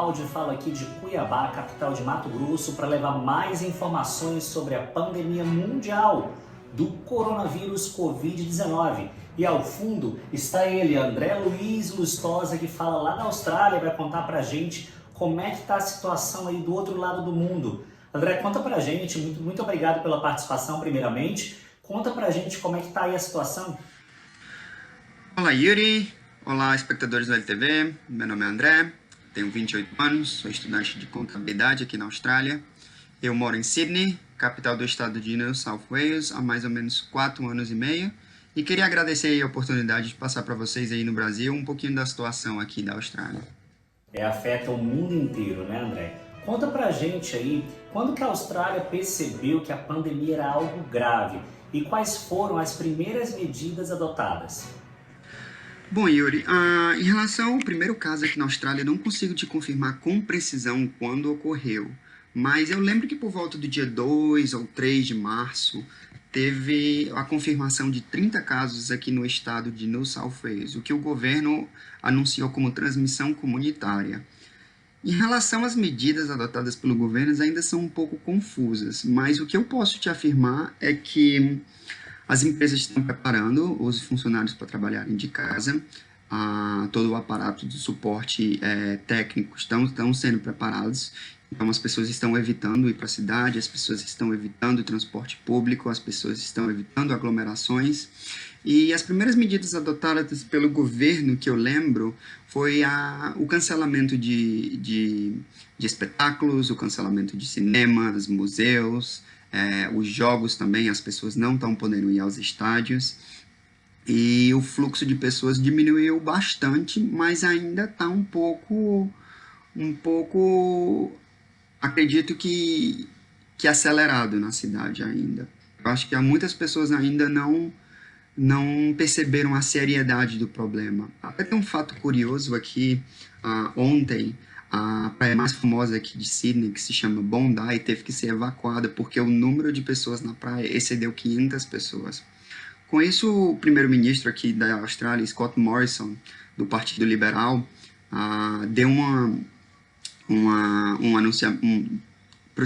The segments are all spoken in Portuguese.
Cláudio, falo aqui de Cuiabá, capital de Mato Grosso, para levar mais informações sobre a pandemia mundial do coronavírus Covid-19. E ao fundo está ele, André Luiz Lustosa, que fala lá da Austrália, vai contar pra gente como é que está a situação aí do outro lado do mundo. André, conta pra gente, muito obrigado pela participação primeiramente. Conta pra gente como é que está aí a situação. Olá, Yuri. Olá, espectadores do LTV. Meu nome é André, tenho 28 anos, sou estudante de contabilidade aqui na Austrália. Eu moro em Sydney, capital do estado de New South Wales, há mais ou menos 4 anos e meio. E queria agradecer a oportunidade de passar para vocês aí no Brasil um pouquinho da situação aqui da Austrália. Afeta o mundo inteiro, né, André? Conta pra gente aí, quando que a Austrália percebeu que a pandemia era algo grave e quais foram as primeiras medidas adotadas? Bom, Yuri, em relação ao primeiro caso aqui na Austrália, eu não consigo te confirmar com precisão quando ocorreu, mas eu lembro que por volta do dia 2 ou 3 de março, teve a confirmação de 30 casos aqui no estado de New South Wales, o que o governo anunciou como transmissão comunitária. Em relação às medidas adotadas pelo governo, ainda são um pouco confusas, mas o que eu posso te afirmar é que as empresas estão preparando os funcionários para trabalharem de casa, todo o aparato de suporte técnico estão sendo preparados, então as pessoas estão evitando ir para a cidade, as pessoas estão evitando o transporte público, as pessoas estão evitando aglomerações, e as primeiras medidas adotadas pelo governo que eu lembro foi o cancelamento de espetáculos, o cancelamento de cinemas, museus, os jogos também, as pessoas não estão podendo ir aos estádios e o fluxo de pessoas diminuiu bastante, mas ainda está um pouco, acredito que acelerado na cidade ainda. Eu acho que há muitas pessoas ainda não perceberam a seriedade do problema. Até tem um fato curioso aqui, ontem, a praia mais famosa aqui de Sydney, que se chama Bondi, teve que ser evacuada porque o número de pessoas na praia excedeu 500 pessoas. Com isso, o primeiro-ministro aqui da Austrália, Scott Morrison, do Partido Liberal, deu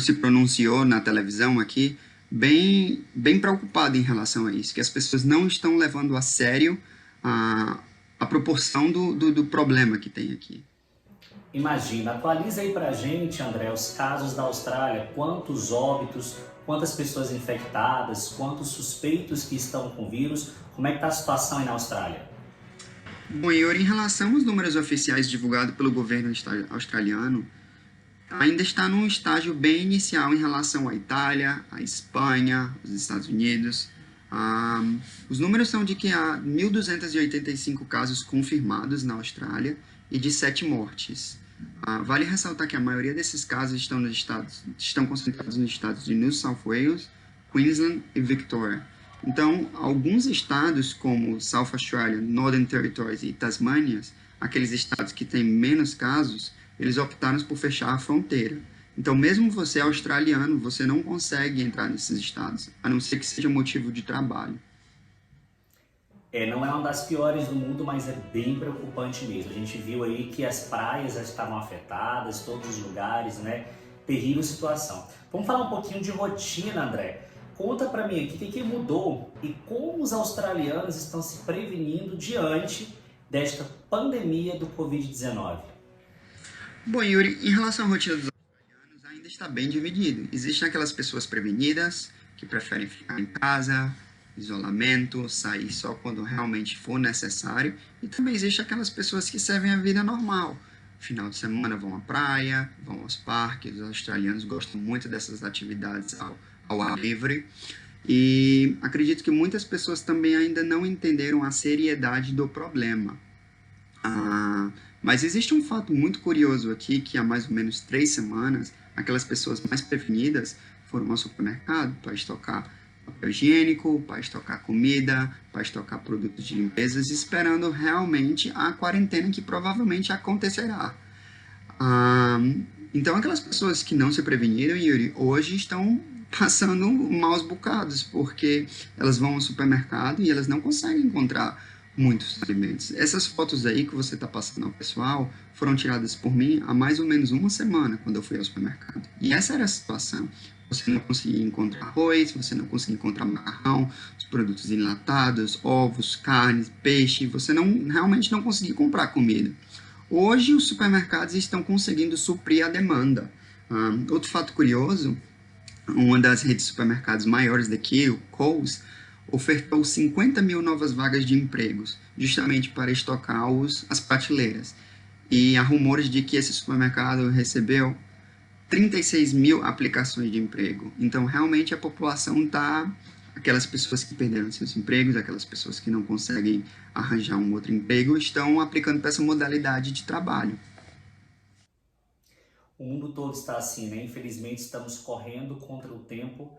se pronunciou na televisão aqui, bem preocupado em relação a isso, que as pessoas não estão levando a sério a proporção do problema que tem aqui. Imagina, atualiza aí pra gente, André, os casos da Austrália, quantos óbitos, quantas pessoas infectadas, quantos suspeitos que estão com vírus, como é que tá a situação aí na Austrália? Bom, Yuri, em relação aos números oficiais divulgados pelo governo australiano, ainda está num estágio bem inicial em relação à Itália, à Espanha, aos Estados Unidos. Os números são de que há 1.285 casos confirmados na Austrália e de 7 mortes. Vale ressaltar que a maioria desses casos estão concentrados nos estados de New South Wales, Queensland e Victoria. Então, alguns estados como South Australia, Northern Territories e Tasmânia, aqueles estados que têm menos casos, eles optaram por fechar a fronteira. Então, mesmo você australiano, você não consegue entrar nesses estados, a não ser que seja motivo de trabalho. Não é uma das piores do mundo, mas é bem preocupante mesmo. A gente viu aí que as praias já estavam afetadas, todos os lugares, né? Terrível situação. Vamos falar um pouquinho de rotina, André. Conta pra mim aqui o que mudou e como os australianos estão se prevenindo diante desta pandemia do Covid-19. Bom, Yuri, em relação à rotina dos australianos, ainda está bem dividido. Existem aquelas pessoas prevenidas, que preferem ficar em casa, isolamento, sair só quando realmente for necessário, e também existem aquelas pessoas que servem a vida normal. Final de semana vão à praia, vão aos parques, os australianos gostam muito dessas atividades ao ar livre, e acredito que muitas pessoas também ainda não entenderam a seriedade do problema. Mas existe um fato muito curioso aqui, que há mais ou menos 3 semanas, aquelas pessoas mais prevenidas foram ao supermercado para estocar papel higiênico, para estocar comida, para estocar produtos de limpeza, esperando realmente a quarentena que provavelmente acontecerá. Então, aquelas pessoas que não se preveniram, Yuri, hoje estão passando maus bocados, porque elas vão ao supermercado e elas não conseguem encontrar muitos alimentos. Essas fotos aí que você está passando ao pessoal foram tiradas por mim há mais ou menos uma semana, quando eu fui ao supermercado. E essa era a situação. Você não conseguia encontrar arroz, você não conseguia encontrar macarrão, os produtos enlatados, ovos, carnes, peixe, você realmente não conseguia comprar comida. Hoje os supermercados estão conseguindo suprir a demanda. Outro fato curioso, uma das redes de supermercados maiores daqui, o Coles, ofertou 50 mil novas vagas de empregos, justamente para estocar as prateleiras. E há rumores de que esse supermercado recebeu 36 mil aplicações de emprego. Então, realmente, a população está... Aquelas pessoas que perderam seus empregos, aquelas pessoas que não conseguem arranjar um outro emprego, estão aplicando para essa modalidade de trabalho. O mundo todo está assim, né? Infelizmente, estamos correndo contra o tempo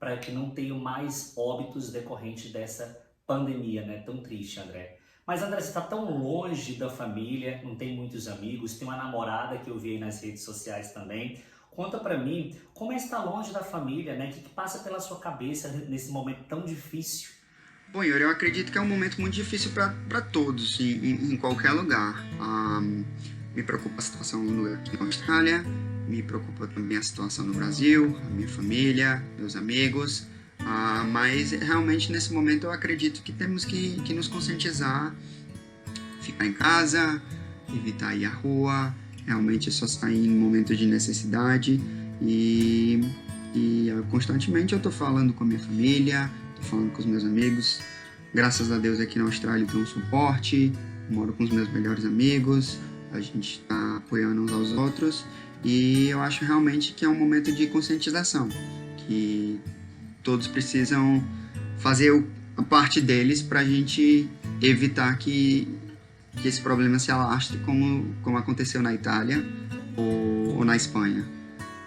para que não tenham mais óbitos decorrentes dessa pandemia, né? Tão triste, André. Mas, André, você está tão longe da família, não tem muitos amigos, tem uma namorada que eu vi aí nas redes sociais também. Conta para mim, como é estar longe da família, né? O que passa pela sua cabeça nesse momento tão difícil? Bom, Yuri, eu acredito que é um momento muito difícil para todos, em qualquer lugar. Me preocupa a situação aqui na Austrália, me preocupa também a situação no Brasil, a minha família, meus amigos. Mas realmente nesse momento eu acredito que temos que nos conscientizar, ficar em casa, evitar ir à rua, realmente é só sair em momentos de necessidade e constantemente eu estou falando com a minha família, estou falando com os meus amigos. Graças a Deus aqui na Austrália eu tenho um suporte, moro com os meus melhores amigos, a gente está apoiando uns aos outros e eu acho realmente que é um momento de conscientização, que todos precisam fazer a parte deles para a gente evitar que esse problema se alastre como aconteceu na Itália ou na Espanha.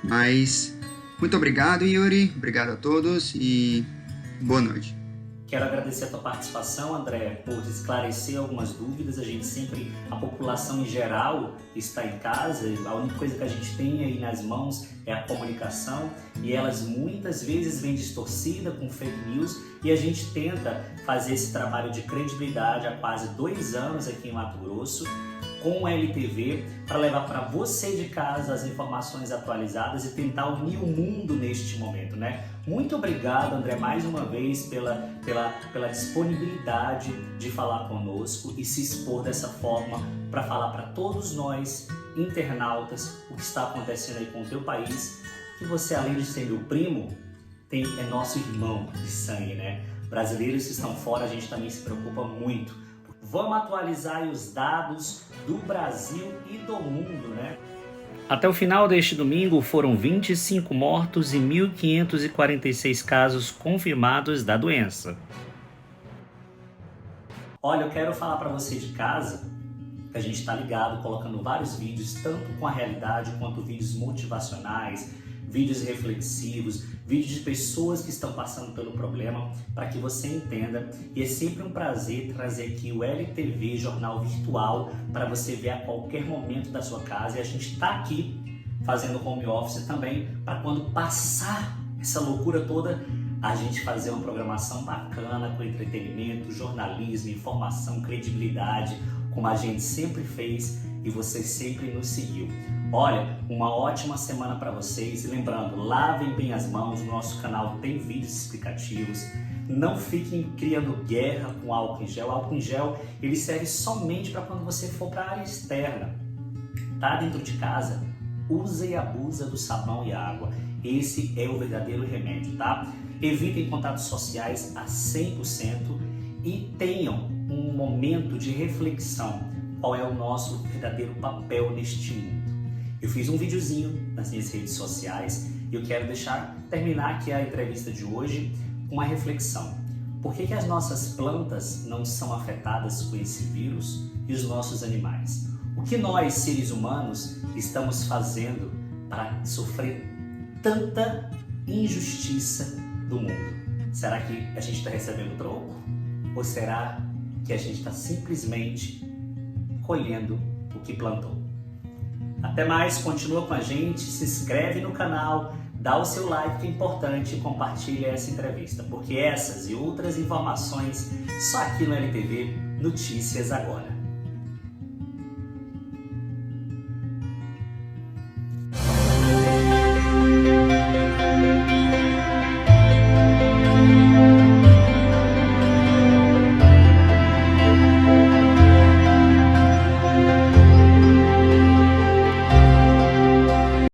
Mas muito obrigado, Yuri, obrigado a todos e boa noite. Quero agradecer a tua participação, André, por esclarecer algumas dúvidas. A população em geral está em casa, a única coisa que a gente tem aí nas mãos é a comunicação e elas muitas vezes vêm distorcida com fake news e a gente tenta fazer esse trabalho de credibilidade há quase 2 anos aqui em Mato Grosso, com o LTV, para levar para você de casa as informações atualizadas e tentar unir o mundo neste momento, né? Muito obrigado, André, mais uma vez pela disponibilidade de falar conosco e se expor dessa forma para falar para todos nós, internautas, o que está acontecendo aí com o teu país, que você, além de ser meu primo, é nosso irmão de sangue, né? Brasileiros que estão fora, a gente também se preocupa muito. Vamos atualizar aí os dados do Brasil e do mundo, né? Até o final deste domingo foram 25 mortos e 1.546 casos confirmados da doença. Olha, eu quero falar para você de casa que a gente está ligado, colocando vários vídeos, tanto com a realidade quanto vídeos motivacionais, vídeos reflexivos, vídeos de pessoas que estão passando pelo problema, para que você entenda. E é sempre um prazer trazer aqui o LTV Jornal Virtual para você ver a qualquer momento da sua casa. E a gente está aqui fazendo home office também, para quando passar essa loucura toda, a gente fazer uma programação bacana com entretenimento, jornalismo, informação, credibilidade, como a gente sempre fez e você sempre nos seguiu. Olha, uma ótima semana para vocês e lembrando, lavem bem as mãos, no nosso canal tem vídeos explicativos. Não fiquem criando guerra com álcool em gel. O álcool em gel ele serve somente para quando você for para a área externa. Tá dentro de casa, usa e abusa do sabão e água. Esse é o verdadeiro remédio, tá? Evitem contatos sociais a 100% e tenham um momento de reflexão. Qual é o nosso verdadeiro papel neste mundo? Eu fiz um videozinho nas minhas redes sociais e eu quero terminar aqui a entrevista de hoje com uma reflexão. Por que as nossas plantas não são afetadas com esse vírus e os nossos animais? O que nós, seres humanos, estamos fazendo para sofrer tanta injustiça do mundo? Será que a gente está recebendo troco? Ou será que a gente está simplesmente colhendo o que plantou? Até mais, continua com a gente, se inscreve no canal, dá o seu like que é importante e compartilha essa entrevista, porque essas e outras informações só aqui no LTV Notícias Agora.